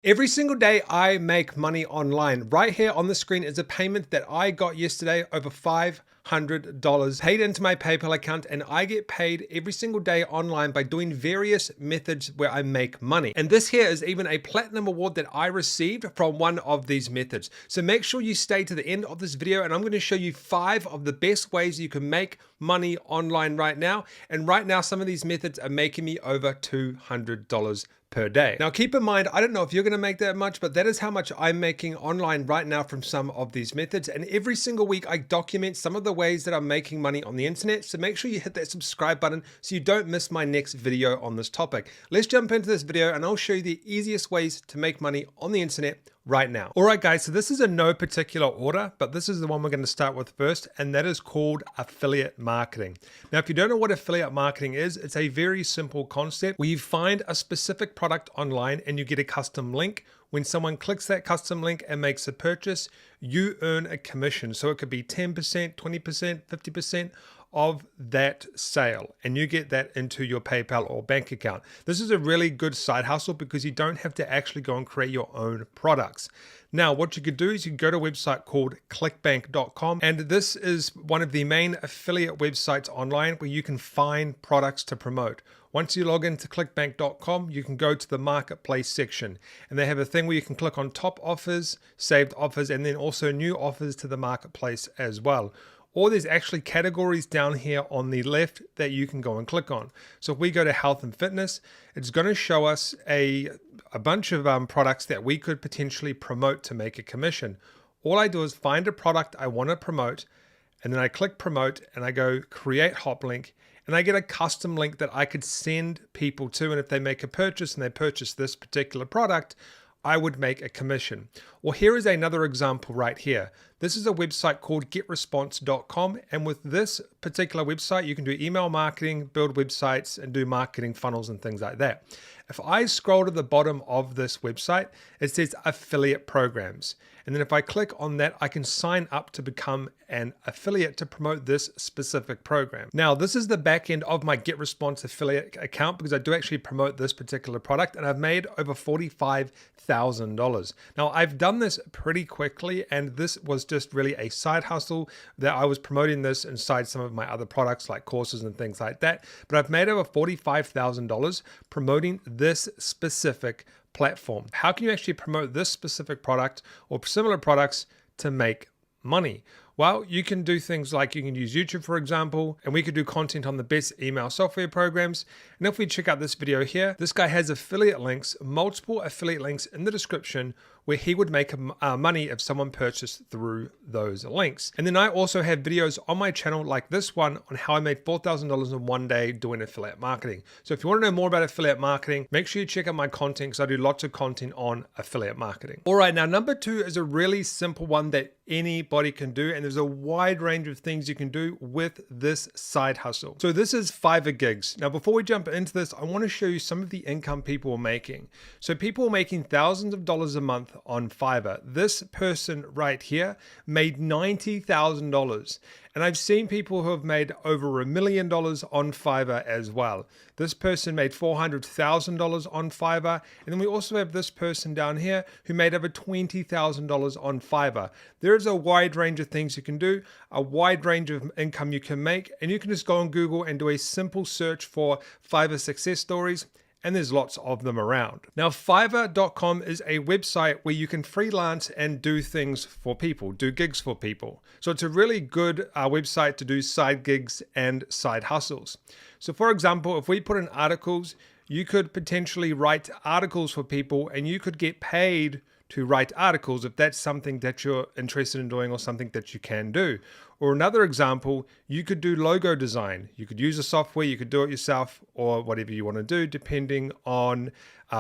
Every single day I make money online. Right here on the screen is a payment that I got yesterday, over $500 paid into my PayPal account, and I get paid every single day online by doing various methods where I make money. And this here is even a platinum award that I received from one of these methods. So make sure you stay to the end of this video, and I'm going to show you 5 of the best ways you can make money online right now. And right now, some of these methods are making me over $200 per day. Now keep in mind, I don't know if you're going to make that much, but that is how much I'm making online right now from some of these methods. And every single week I document some of the ways that I'm making money on the internet. So make sure you hit that subscribe button so you don't miss my next video on this topic. Let's jump into this video and I'll show you the easiest ways to make money on the internet right now. All right, guys, so this is in no particular order, but this is the one we're going to start with first, and that is called affiliate marketing. Now, if you don't know what affiliate marketing is, it's a very simple concept where you find a specific product online and you get a custom link. When someone clicks that custom link and makes a purchase, you earn a commission. So it could be 10%, 20%, 50% of that sale, and you get that into your PayPal or bank account. This is a really good side hustle because you don't have to actually go and create your own products. Now, what you could do is you can go to a website called clickbank.com, and this is one of the main affiliate websites online where you can find products to promote. Once you log into clickbank.com, you can go to the marketplace section, and they have a thing where you can click on top offers, saved offers, and then also new offers to the marketplace as well. Or there's actually categories down here on the left that you can go and click on. So if we go to health and fitness, it's going to show us a bunch of products that we could potentially promote to make a commission. All I do is find a product I want to promote, and then I click promote and I go create hot link, and I get a custom link that I could send people to. And if they make a purchase and they purchase this particular product, I would make a commission. Or here is another example right here. This is a website called getresponse.com, and with this particular website you can do email marketing, build websites, and do marketing funnels and things like that. If I scroll to the bottom of this website, it says affiliate programs. And then if I click on that, I can sign up to become an affiliate to promote this specific program. Now, this is the back end of my GetResponse affiliate account because I do actually promote this particular product, and I've made over $45,000. Now, I've done this pretty quickly, and this was just really a side hustle that I was promoting this inside some of my other products like courses and things like that. But I've made over $45,000 promoting this specific platform. How can you actually promote this specific product or similar products to make money? Well, you can do things like you can use YouTube, for example, and we could do content on the best email software programs. And if we check out this video here, this guy has affiliate links, multiple affiliate links in the description where he would make money if someone purchased through those links. And then I also have videos on my channel like this one on how I made $4,000 in one day doing affiliate marketing. So if you want to know more about affiliate marketing, make sure you check out my content because I do lots of content on affiliate marketing. All right, now number 2 is a really simple one that anybody can do, and there's a wide range of things you can do with this side hustle. So this is Fiverr gigs. Now before we jump into this, I want to show you some of the income people are making. So people are making thousands of dollars a month on Fiverr. This person right here made $90,000. And I've seen people who have made over $1 million on Fiverr as well. This person made $400,000 on Fiverr. And then we also have this person down here who made over $20,000 on Fiverr. There is a wide range of things you can do, a wide range of income you can make. And you can just go on Google and do a simple search for Fiverr success stories, and there's lots of them around. Now, Fiverr.com is a website where you can freelance and do things for people, do gigs for people. So it's a really good website to do side gigs and side hustles. So for example, if we put in articles, you could potentially write articles for people and you could get paid to write articles if that's something that you're interested in doing or something that you can do. Or another example, you could do logo design. You could use a software, you could do it yourself, or whatever you want to do depending on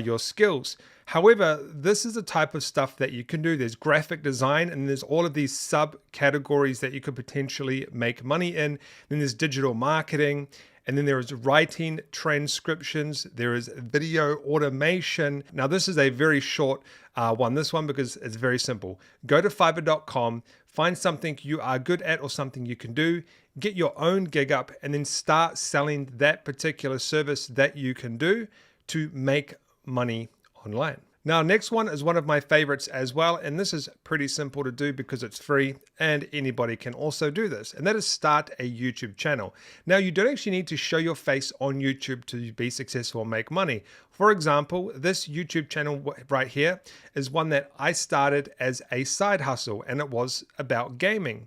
your skills. However, this is the type of stuff that you can do. There's graphic design, and there's all of these subcategories that you could potentially make money in. Then there's digital marketing, and then there is writing transcriptions, there is video automation. Now this is a very short one, this one, because it's very simple. Go to Fiverr.com, find something you are good at or something you can do, get your own gig up, and then start selling that particular service that you can do to make money online. Now, next one is one of my favorites as well, and this is pretty simple to do because it's free and anybody can also do this, and that is start a YouTube channel. Now, you don't actually need to show your face on YouTube to be successful and make money. For example, this YouTube channel right here is one that I started as a side hustle, and it was about gaming.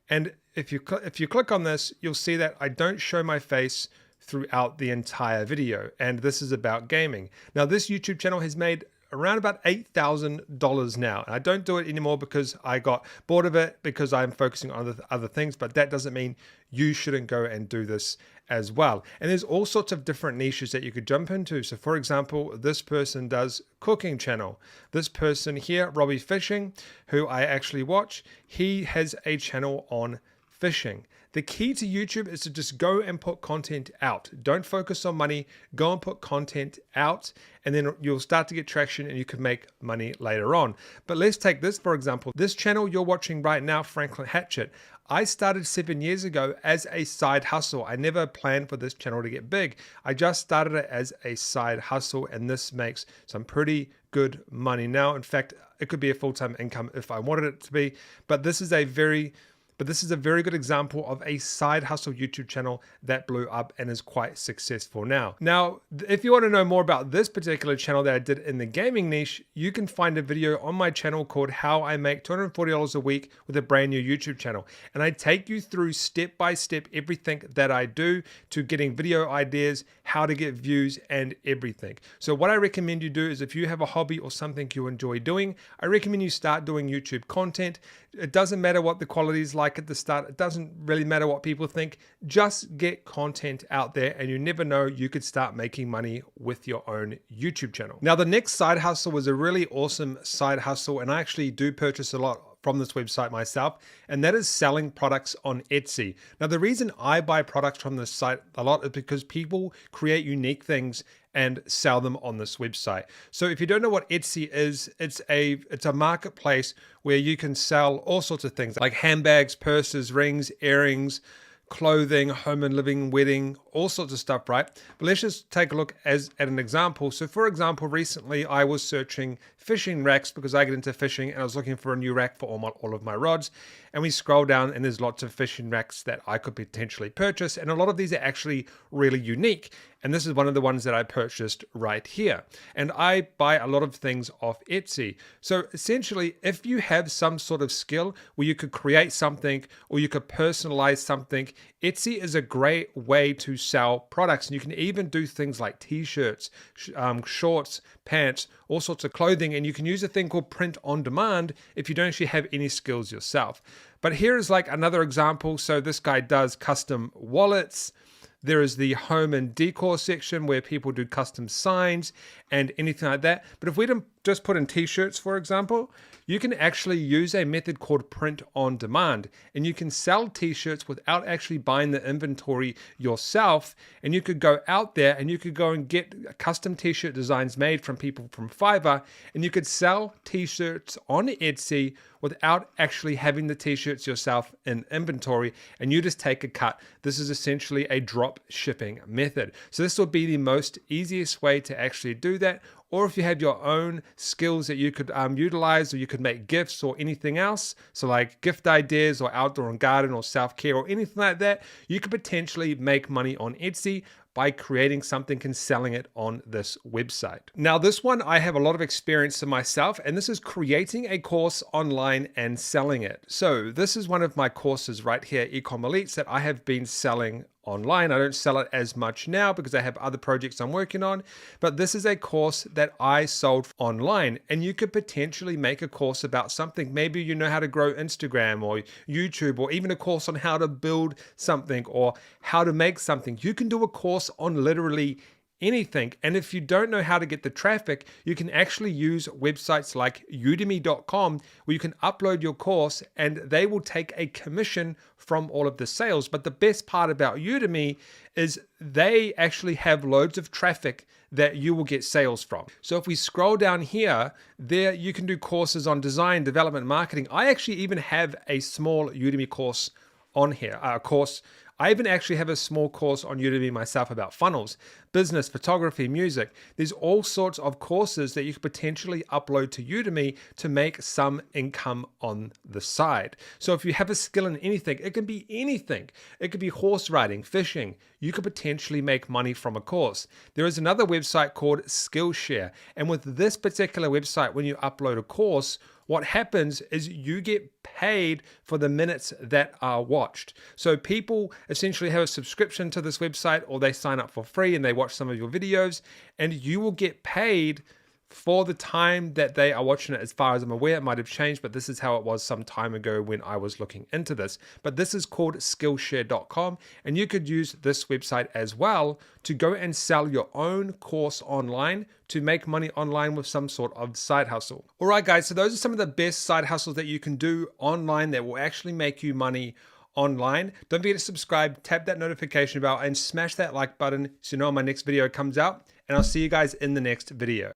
And if you click on this, you'll see that I don't show my face throughout the entire video, and this is about gaming. Now, this YouTube channel has made around about $8,000 now. And I don't do it anymore because I got bored of it because I'm focusing on other things, but that doesn't mean you shouldn't go and do this as well. And there's all sorts of different niches that you could jump into. So for example, this person does cooking channel. This person here, Robbie Fishing, who I actually watch, he has a channel on fishing. The key to YouTube is to just go and put content out. Don't focus on money, go and put content out, and then you'll start to get traction and you can make money later on. But let's take this, for example. This channel you're watching right now, Franklin Hatchet, I started 7 years ago as a side hustle. I never planned for this channel to get big. I just started it as a side hustle, and this makes some pretty good money now. In fact, it could be a full-time income if I wanted it to be, but this is a very good example of a side hustle YouTube channel that blew up and is quite successful now. Now, if you want to know more about this particular channel that I did in the gaming niche, you can find a video on my channel called How I Make $240 a Week with a Brand New YouTube Channel. And I take you through step by step everything that I do to getting video ideas, how to get views, and everything. So what I recommend you do is if you have a hobby or something you enjoy doing, I recommend you start doing YouTube content. It doesn't matter what the quality is like at the start. It doesn't really matter what people think. Just get content out there, and you never know, you could start making money with your own YouTube channel. Now, the next side hustle was a really awesome side hustle, and I actually do purchase a lot from this website myself, and that is selling products on Etsy. Now, the reason I buy products from this site a lot is because people create unique things and sell them on this website. So if you don't know what Etsy is, it's a marketplace where you can sell all sorts of things like handbags, purses, rings, earrings, clothing, home and living, wedding, all sorts of stuff, right? But let's just take a look at an example. So for example, recently I was searching fishing racks because I get into fishing, and I was looking for a new rack for all of my rods. And we scroll down and there's lots of fishing racks that I could potentially purchase. And a lot of these are actually really unique. And this is one of the ones that I purchased right here. And I buy a lot of things off Etsy. So essentially, if you have some sort of skill where you could create something or you could personalize something, Etsy is a great way to sell products. And you can even do things like t-shirts, shorts, pants, all sorts of clothing. And you can use a thing called print on demand if you don't actually have any skills yourself. But here is like another example. So this guy does custom wallets. There is the home and decor section where people do custom signs and anything like that. But if we just put in t-shirts, for example, you can actually use a method called print on demand, and you can sell t-shirts without actually buying the inventory yourself. And you could go out there and you could go and get custom t-shirt designs made from people from Fiverr, and you could sell t-shirts on Etsy without actually having the t-shirts yourself in inventory, and you just take a cut. This is essentially a drop shipping method. So this will be the most easiest way to actually do that. Or if you have your own skills that you could utilize, or you could make gifts or anything else, so like gift ideas or outdoor and garden or self-care or anything like that, you could potentially make money on Etsy by creating something and selling it on this website. Now, this one I have a lot of experience in myself, and this is creating a course online and selling it. So this is one of my courses right here, Ecom Elites, that I have been selling online. I don't sell it as much now because I have other projects I'm working on, but this is a course that I sold online, and you could potentially make a course about something. Maybe you know how to grow Instagram or YouTube, or even a course on how to build something or how to make something. You can do a course on literally anything. And if you don't know how to get the traffic, you can actually use websites like udemy.com where you can upload your course and they will take a commission from all of the sales. But the best part about Udemy is they actually have loads of traffic that you will get sales from. So if we scroll down here, there you can do courses on design, development, marketing. I actually even have a small Udemy course on here, I even actually have a small course on Udemy myself about funnels, business, photography, music. There's all sorts of courses that you could potentially upload to Udemy to make some income on the side. So if you have a skill in anything, it can be anything. It could be horse riding, fishing. You could potentially make money from a course. There is another website called Skillshare. And with this particular website, when you upload a course, what happens is you get paid for the minutes that are watched. So people essentially have a subscription to this website, or they sign up for free and they watch some of your videos, and you will get paid for the time that they are watching it. As far as I'm aware, it might have changed, but this is how it was some time ago when I was looking into this. But this is called Skillshare.com, and you could use this website as well to go and sell your own course online to make money online with some sort of side hustle. All right, guys, so those are some of the best side hustles that you can do online that will actually make you money online. Don't forget to subscribe, tap that notification bell, and smash that like button so you know when my next video comes out. And I'll see you guys in the next video.